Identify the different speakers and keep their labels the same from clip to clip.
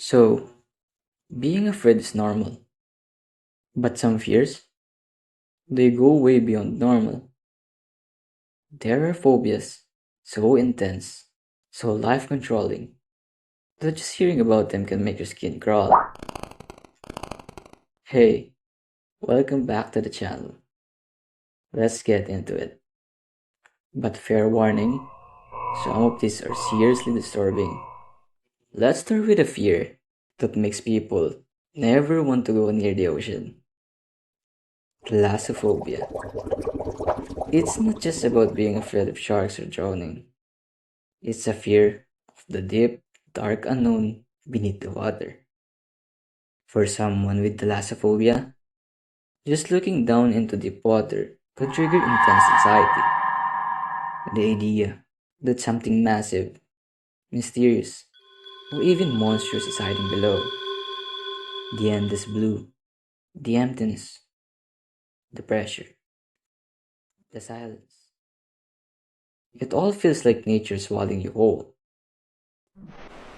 Speaker 1: So, being afraid is normal, but some fears, they go way beyond normal. There are phobias so intense, so life controlling, that just hearing about them can make your skin crawl. Hey, welcome back to the channel. Let's get into it. But fair warning, some of these are seriously disturbing. Let's start with a fear that makes people never want to go near the ocean. Claustrophobia. It's not just about being afraid of sharks or drowning. It's a fear of the deep, dark unknown beneath the water. For someone with thalassophobia, just looking down into deep water could trigger intense anxiety. The idea that something massive, mysterious, or even monstrous is hiding below. The endless blue, the emptiness, the pressure, the silence. It all feels like nature swallowing you whole.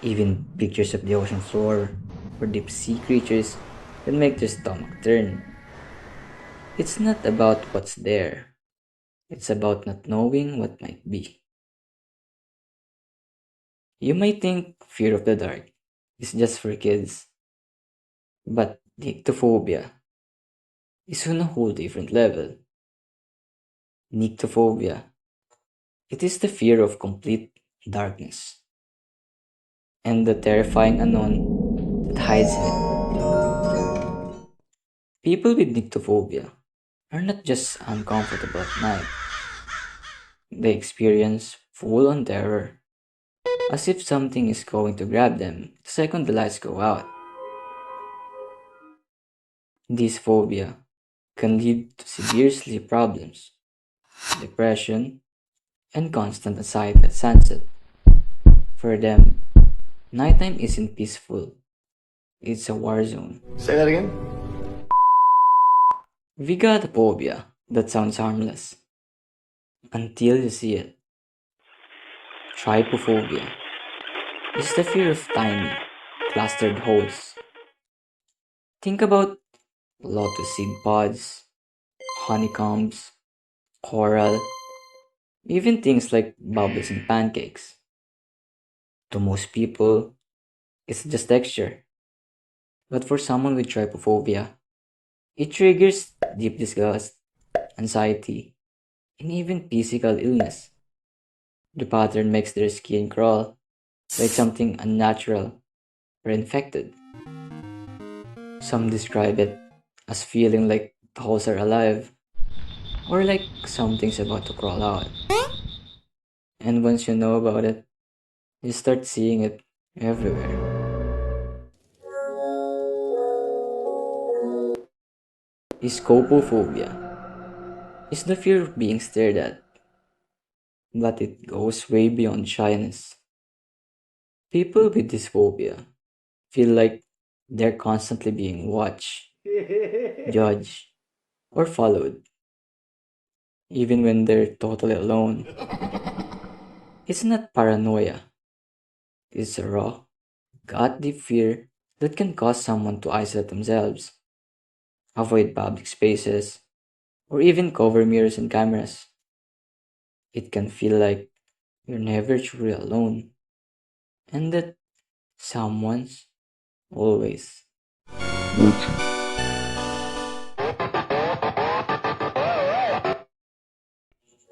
Speaker 1: Even pictures of the ocean floor or deep sea creatures can make their stomach turn. It's not about what's there, it's about not knowing what might be. You might think fear of the dark is just for kids, but nyctophobia is on a whole different level. Nyctophobia, it is the fear of complete darkness and the terrifying unknown that hides in it. People with nyctophobia are not just uncomfortable at night, they experience full on terror, as if something is going to grab them the second the lights go out. This phobia can lead to severe sleep problems, depression, and constant anxiety at sunset. For them, nighttime isn't peaceful, it's a war zone.
Speaker 2: Say that again?
Speaker 1: We got a phobia that sounds harmless until you see it. Trypophobia is the fear of tiny, clustered holes. Think about lotus seed pods, honeycombs, coral, even things like bubbles in pancakes. To most people, it's just texture. But for someone with trypophobia, it triggers deep disgust, anxiety, and even physical illness. The pattern makes their skin crawl like something unnatural or infected. Some describe it as feeling like the holes are alive or like something's about to crawl out. And once you know about it, you start seeing it everywhere. Scopophobia is the fear of being stared at, but it goes way beyond shyness. People with this phobia feel like they're constantly being watched, judged, or followed, even when they're totally alone. It's not paranoia, it's a raw, gut deep fear that can cause someone to isolate themselves, avoid public spaces, or even cover mirrors and cameras. It can feel like you're never truly alone, and that someone's always.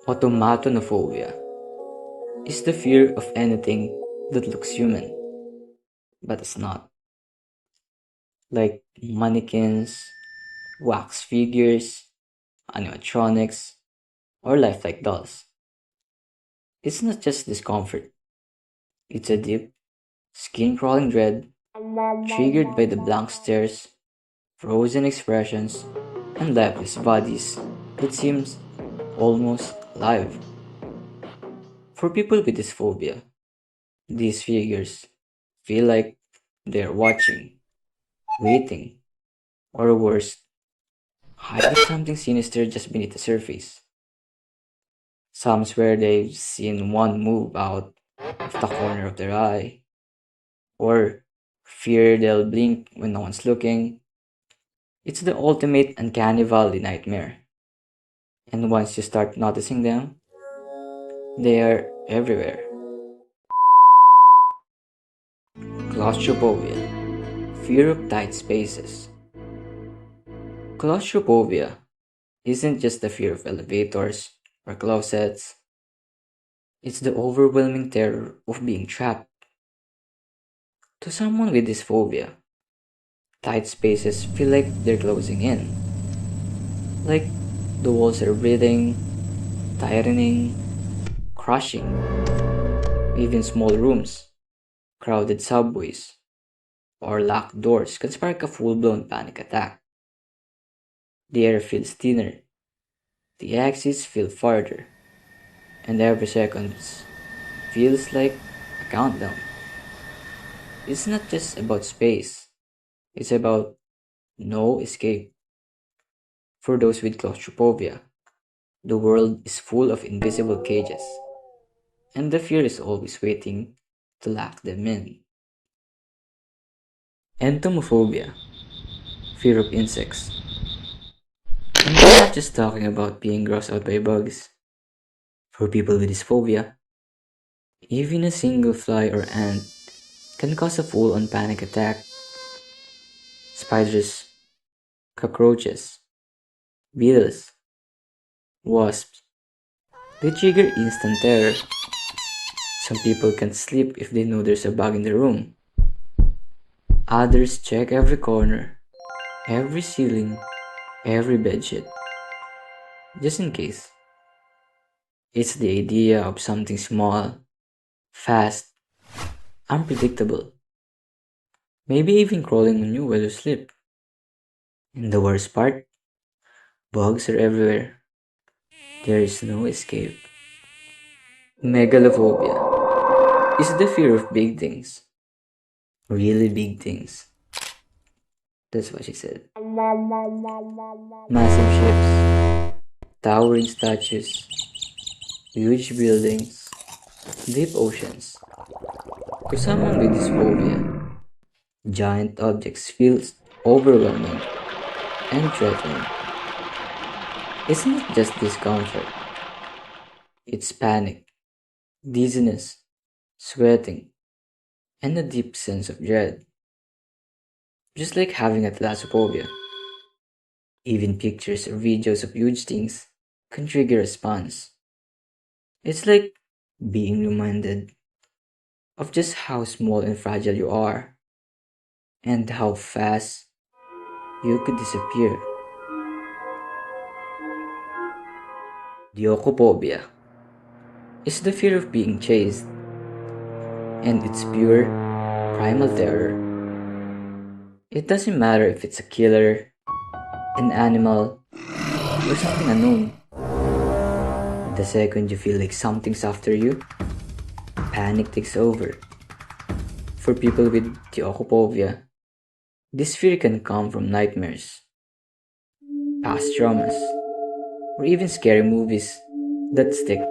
Speaker 1: Automatophobia is the fear of anything that looks human, but it's not. Like mannequins, wax figures, animatronics, or lifelike dolls. It's not just discomfort, it's a deep, skin crawling dread triggered by the blank stares, frozen expressions, and lifeless bodies that seems almost alive. For people with this phobia, these figures feel like they're watching, waiting, or worse, hiding something sinister just beneath the surface. Some swear they've seen one move out of the corner of their eye, or fear they'll blink when no one's looking. It's the ultimate uncanny valley nightmare. And once you start noticing them, they are everywhere. Claustrophobia, fear of tight spaces. Claustrophobia isn't just the fear of elevators or closets, it's the overwhelming terror of being trapped. To someone with this phobia, tight spaces feel like they're closing in. Like the walls are breathing, tightening, crushing. Even small rooms, crowded subways, or locked doors can spark a full blown panic attack. The air feels thinner, the exits feel farther, and every second feels like a countdown. It's not just about space, it's about no escape. For those with claustrophobia, the world is full of invisible cages, and the fear is always waiting to lock them in. Entomophobia, fear of insects. And we're not just talking about being grossed out by bugs. For people with this phobia, even a single fly or ant can cause a full-on panic attack. Spiders, cockroaches, beetles, wasps, they trigger instant terror. Some people can't sleep if they know there's a bug in the room. Others check every corner, every ceiling, every bedsheet, just in case. It's the idea of something small, fast, unpredictable, maybe even crawling on you while you sleep. And the worst part, bugs are everywhere. There is no escape. Megalophobia is the fear of big things. Really big things. That's what she said. Massive ships, towering statues, huge buildings, deep oceans. To someone with this phobia, giant objects feels overwhelming and threatening. It's not just discomfort, it's panic, dizziness, sweating, and a deep sense of dread. Just like having a thalassophobia. Even pictures or videos of huge things can trigger a response. It's like being reminded of just how small and fragile you are and how fast you could disappear. The Acrophobia is the fear of being chased, and it's pure, primal terror. It doesn't matter if it's a killer, an animal, or something unknown. The second you feel like something's after you, panic takes over. For people with the Acrophobia, this fear can come from nightmares, past traumas, or even scary movies that stick.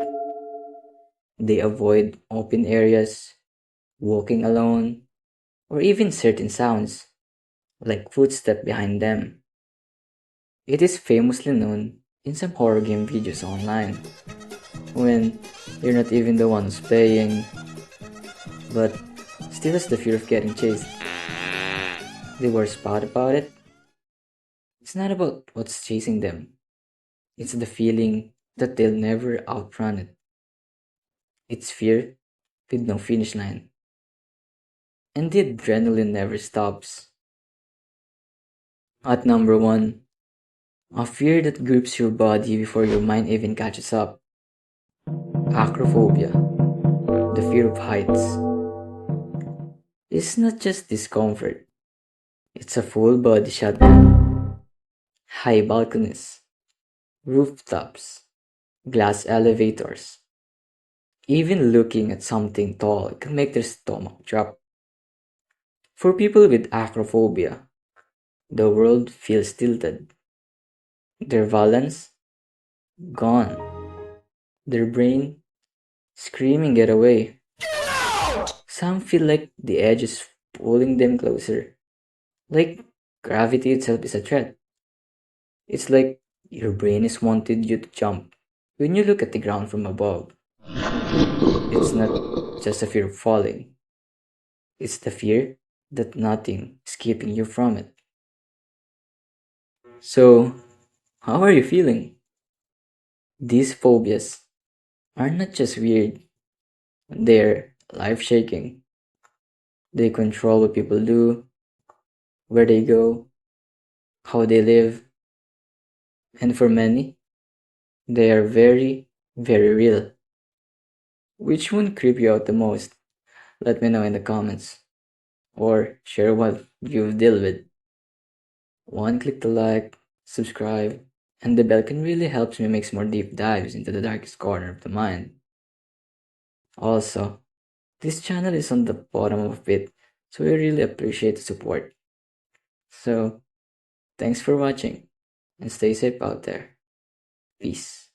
Speaker 1: They avoid open areas, walking alone, or even certain sounds, like footsteps behind them. It is famously known in some horror game videos online, when you're not even the one who's playing, but still has the fear of getting chased. The worst part about it, it's not about what's chasing them, it's the feeling that they'll never outrun it. It's fear with no finish line. And the adrenaline never stops. At number 1, a fear that grips your body before your mind even catches up. Acrophobia, the fear of heights. It's not just discomfort, it's a full body shutdown. High balconies, rooftops, glass elevators. Even looking at something tall can make their stomach drop. For people with acrophobia, the world feels tilted. Their balance gone. Their brain screaming get away. Some feel like the edge is pulling them closer. Like gravity itself is a threat. It's like your brain is wanted you to jump. When you look at the ground from above, it's not just a fear of falling, it's the fear that nothing is keeping you from it. So, how are you feeling? These phobias are not just weird, they're life shaking. They control what people do, where they go, how they live, and for many, they are very, very real. Which one creep you out the most? Let me know in the comments or share what you've dealt with. One click to like, subscribe, and the bell can really helps me make more deep dives into the darkest corner of the mind. Also, this channel is on the bottom of a pit, so I really appreciate the support. So, thanks for watching and stay safe out there. Peace.